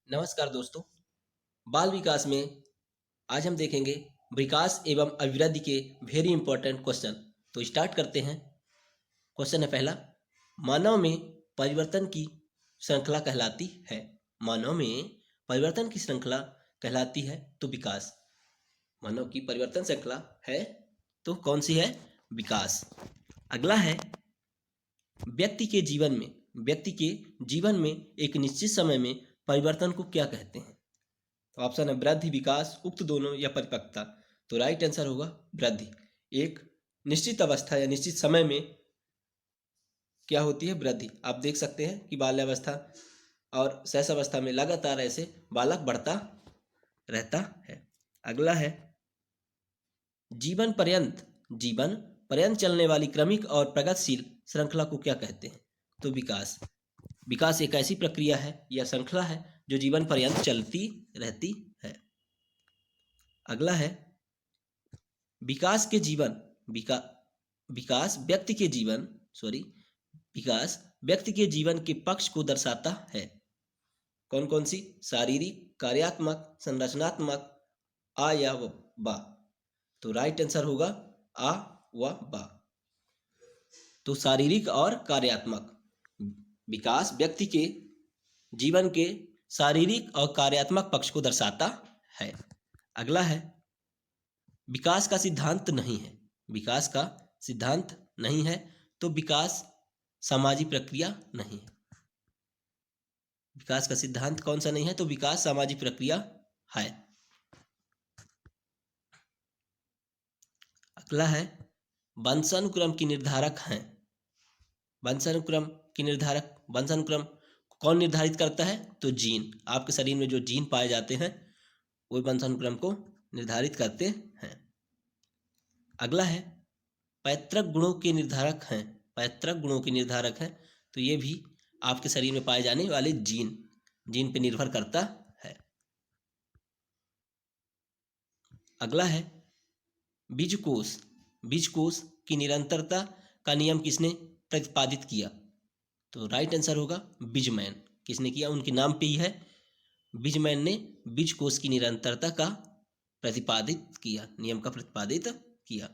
नमस्कार दोस्तों। बाल विकास में आज हम देखेंगे विकास एवं अभिवृद्धि के वेरी इंपॉर्टेंट क्वेश्चन। तो स्टार्ट करते हैं। क्वेश्चन है पहला, मानव में परिवर्तन की श्रृंखला कहलाती है। मानव में परिवर्तन की श्रृंखला कहलाती है तो विकास। मानव की परिवर्तन श्रृंखला है तो कौन सी है? विकास। अगला है, व्यक्ति के जीवन में एक निश्चित समय में परिवर्तन को क्या कहते हैं? तो ऑप्शन है वृद्धि, विकास, उक्त दोनों या परिपक्वता। तो राइट आंसर होगा वृद्धि। एक निश्चित अवस्था या निश्चित समय में क्या होती है? वृद्धि। आप देख सकते हैं कि बाल्यावस्था और शैशवावस्था में लगातार ऐसे बालक बढ़ता रहता है। अगला है, जीवन पर्यंत चलने वाली क्रमिक और प्रगतिशील श्रृंखला को क्या कहते हैं? तो विकास। विकास एक ऐसी प्रक्रिया है या श्रृंखला है जो जीवन पर्यंत चलती रहती है। अगला है, विकास व्यक्ति के जीवन के पक्ष को दर्शाता है। कौन कौन सी? शारीरिक, कार्यात्मक, संरचनात्मक, आ या बा। तो राइट आंसर होगा आ व बा। तो शारीरिक और कार्यात्मक। विकास व्यक्ति के जीवन के शारीरिक और कार्यात्मक पक्ष को दर्शाता है। अगला है, विकास का सिद्धांत नहीं है तो विकास सामाजिक प्रक्रिया नहीं है। विकास का सिद्धांत कौन सा नहीं है? तो विकास सामाजिक प्रक्रिया है। अगला है, वंशानुक्रम कौन निर्धारित करता है? तो जीन। आपके शरीर में जो जीन पाए जाते हैं वो वंशानुक्रम को निर्धारित करते हैं। अगला है, पैतृक गुणों के निर्धारक हैं। तो ये भी आपके शरीर में पाए जाने वाले जीन पे निर्भर करता है। अगला है, बीजकोष की निरंतरता का नियम किसने प्रतिपादित किया? तो राइट आंसर होगा बिजमैन। किसने किया? उनके नाम पे ही है। बिजमैन ने बीजकोष की निरंतरता का नियम का प्रतिपादित किया।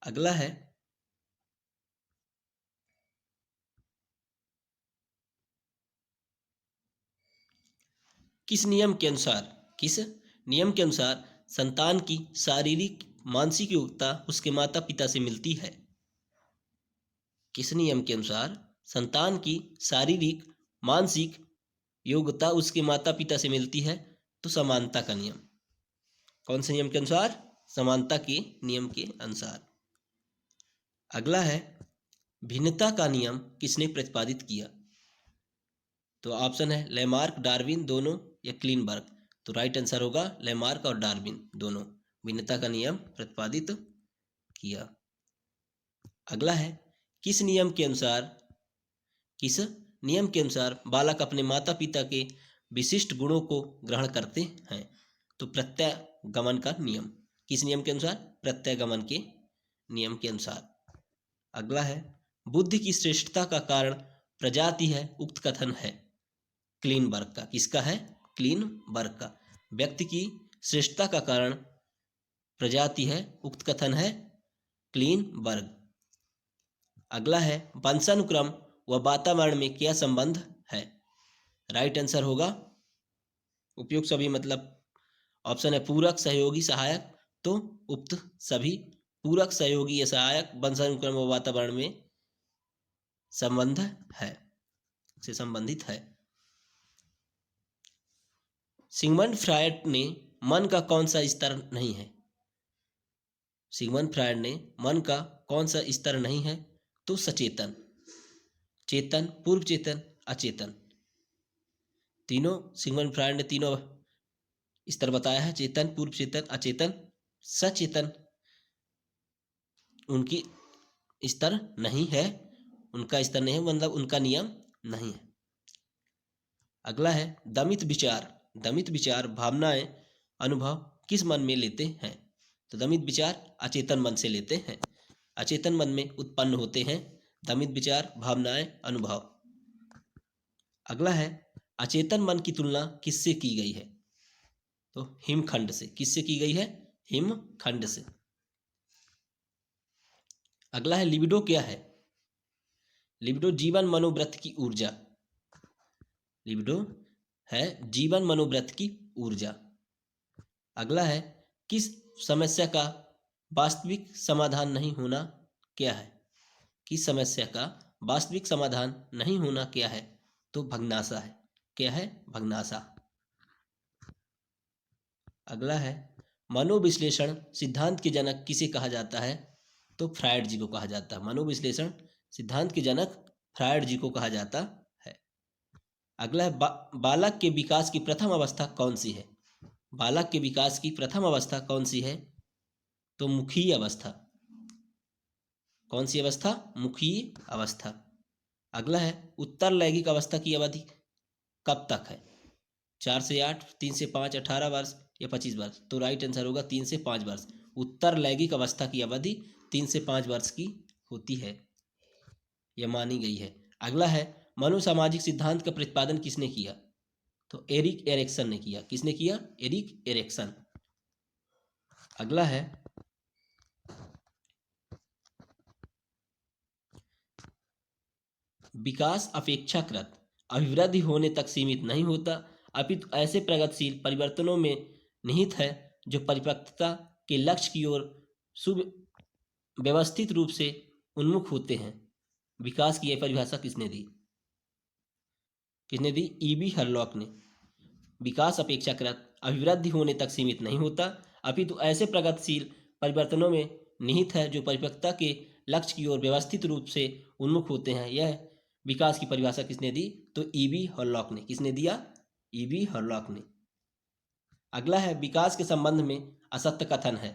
अगला है, किस नियम के अनुसार संतान की शारीरिक मानसिक योग्यता उसके माता पिता से मिलती है? किस नियम के अनुसार संतान की शारीरिक मानसिक योग्यता उसके माता पिता से मिलती है? तो समानता का नियम। कौन से नियम के अनुसार? समानता के नियम के अनुसार। अगला है, भिन्नता का नियम किसने प्रतिपादित किया? तो ऑप्शन है लेमार्क, डार्विन, दोनों या क्लीनबर्ग। तो राइट आंसर होगा लेमार्क और डार्विन दोनों भिन्नता का नियम प्रतिपादित किया। अगला है, किस नियम के अनुसार बालक अपने माता पिता के विशिष्ट गुणों को ग्रहण करते हैं? तो प्रत्ययगमन का नियम। किस नियम के अनुसार? प्रत्ययगमन के नियम के अनुसार। अगला है, बुद्धि की श्रेष्ठता का कारण प्रजाति है, उक्त कथन है क्लीनबर्ग का। किसका है? क्लीनबर्ग का। व्यक्ति की श्रेष्ठता का कारण प्रजाति है, उक्त कथन है क्लीनबर्ग। अगला है, वंशानुक्रम व वातावरण में क्या संबंध है? राइट आंसर होगा उपयुक्त सभी, मतलब ऑप्शन है पूरक, सहयोगी, सहायक। तो उक्त सभी पूरक, सहयोगी या सहायक वंशानुक्रम व वातावरण में संबंधित है। सिगमंड फ्रायड ने मन का कौन सा स्तर नहीं है? सिगमंड फ्रायड ने मन का कौन सा स्तर नहीं है? तो सचेतन, चेतन, पूर्व चेतन, अचेतन। सिगमंड फ्रायड ने तीनों स्तर बताया है, चेतन, पूर्व चेतन, अचेतन। सचेतन उनकी स्तर नहीं है, मतलब उनका नियम नहीं है। अगला है, दमित विचार, भावनाएं, अनुभव किस मन में लेते हैं? तो दमित विचार अचेतन मन से लेते हैं, अचेतन मन में उत्पन्न होते हैं दमित विचार, भावनाएं, अनुभव। अगला है, अचेतन मन की तुलना किससे की गई है? तो हिमखंड से। किससे की गई है? हिमखंड से। अगला है लिबिडो क्या है? लिबिडो जीवन मनोव्रत की ऊर्जा। लिबिडो है जीवन मनोव्रत की ऊर्जा। अगला है किस समस्या का वास्तविक समाधान नहीं होना क्या है? किस समस्या का वास्तविक समाधान नहीं होना क्या है? तो भग्नाशा है। क्या है? भग्नाशा। अगला है मनोविश्लेषण सिद्धांत के जनक किसे कहा जाता है? तो फ्रायड जी को कहा जाता है। मनोविश्लेषण सिद्धांत के जनक फ्रायड जी को कहा जाता है। अगला है बालक के विकास की प्रथम अवस्था कौन सी है? बालक के विकास की प्रथम अवस्था कौन सी है? तो मुखीय अवस्था। कौन सी अवस्था? मुखीय अवस्था। अगला है उत्तर लैंगिक अवस्था की अवधि कब तक है? 4 से 8, 3 से 5, 18 वर्ष या 25 वर्ष? तो राइट आंसर होगा 3 से 5 वर्ष। उत्तर लैंगिक अवस्था की अवधि 3 से 5 वर्ष की होती है, यह मानी गई है। अगला है मनोसामाजिक सिद्धांत का प्रतिपादन किसने किया? तो एरिक एरिक्सन ने किया। किसने किया? Erik Erikson. अगला है विकास अपेक्षाकृत अभिवृद्धि होने तक सीमित नहीं होता, अपितु ऐसे प्रगतिशील परिवर्तनों में निहित है जो परिपक्वता के लक्ष्य की ओर सुव्यवस्थित रूप से उन्मुख होते हैं। विकास की यह परिभाषा किसने दी? किसने दी? ईबी हरलॉक ने। विकास अपेक्षाकृत अभिवृद्धि होने तक सीमित नहीं होता, अपितु ऐसे प्रगतिशील परिवर्तनों में निहित है जो परिपक्वता के लक्ष्य की ओर व्यवस्थित रूप से उन्मुख होते हैं। यह विकास की परिभाषा किसने दी? तो ईबी हरलॉक ने। किसने दिया? ईबी हरलॉक ने। अगला है विकास के संबंध में असत्य कथन है।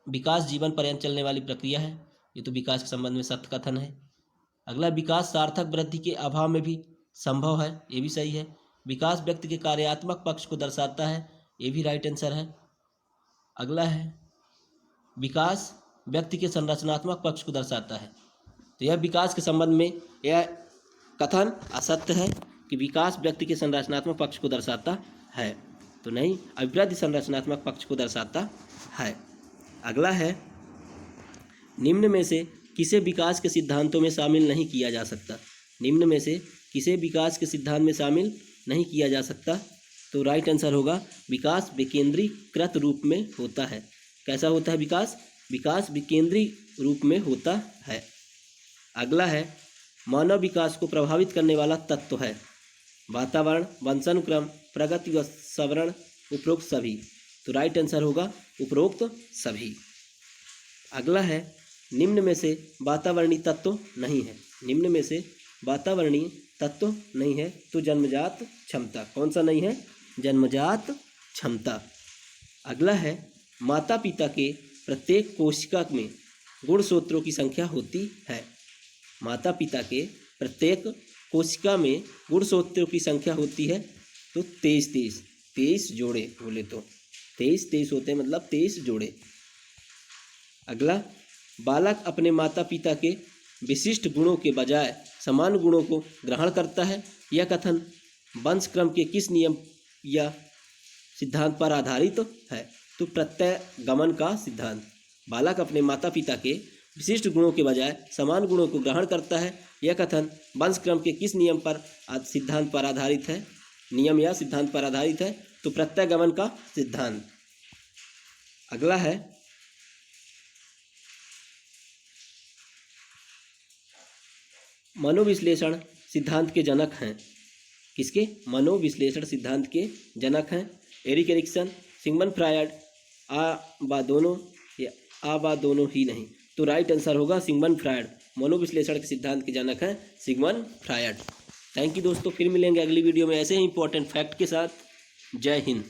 विकास जीवन पर्यंत चलने वाली प्रक्रिया है, ये तो विकास के संबंध में सत्य कथन है। अगला विकास सार्थक वृद्धि के अभाव में भी संभव है, ये भी सही है। विकास व्यक्ति के कार्यात्मक पक्ष को दर्शाता है, ये भी राइट आंसर है। अगला है विकास व्यक्ति के संरचनात्मक पक्ष को दर्शाता है, तो यह विकास के संबंध में यह कथन असत्य है कि विकास व्यक्ति के संरचनात्मक पक्ष को दर्शाता है, तो नहीं, अभिवृद्धि संरचनात्मक पक्ष को दर्शाता है। अगला है निम्न में से किसे विकास के सिद्धांतों में शामिल नहीं किया जा सकता? निम्न में से किसे विकास के सिद्धांत में शामिल नहीं किया जा सकता? तो राइट आंसर होगा विकास विकेंद्रीकृत रूप में होता है। कैसा होता है विकास? विकास विकेंद्रीय रूप में होता है। अगला है मानव विकास को प्रभावित करने वाला तत्व है वातावरण, वंशानुक्रम, प्रगति व सवर्ण, उपरोक्त सभी। तो राइट आंसर होगा उपरोक्त सभी। अगला है निम्न में से वातावरणीय तत्व नहीं है। निम्न में से वातावरणीय तत्व नहीं है, तो जन्मजात क्षमता। कौन सा नहीं है? जन्मजात क्षमता। अगला है माता पिता के प्रत्येक कोशिका में गुणसूत्रों की संख्या होती है। माता पिता के प्रत्येक कोशिका में गुणसूत्रों की संख्या होती है, तो 23 जोड़े बोले तो 23 होते हैं, मतलब 23 जोड़े। अगला बालक अपने माता पिता के विशिष्ट गुणों के बजाय समान गुणों को ग्रहण करता है। यह कथन वंशक्रम के किस नियम या सिद्धांत पर आधारित है? तो प्रत्यय गमन का सिद्धांत। बालक अपने माता पिता के विशिष्ट गुणों के बजाय समान गुणों को ग्रहण करता है, यह कथन वंशक्रम के किस नियम पर सिद्धांत पर आधारित है? नियम या सिद्धांत पर आधारित है, तो प्रत्यय गमन का सिद्धांत। अगला है मनोविश्लेषण सिद्धांत के जनक हैं। किसके? मनोविश्लेषण सिद्धांत के जनक हैं एरिक एरिक्सन, सिगमंड फ्रायड, व दोनों या व दोनों ही नहीं। तो राइट आंसर होगा सिगमंड फ्रायड। मनोविश्लेषण के सिद्धांत के जनक हैं सिगमंड फ्रायड। थैंक यू दोस्तों, फिर मिलेंगे अगली वीडियो में ऐसे ही इंपॉर्टेंट फैक्ट के साथ। जय हिंद।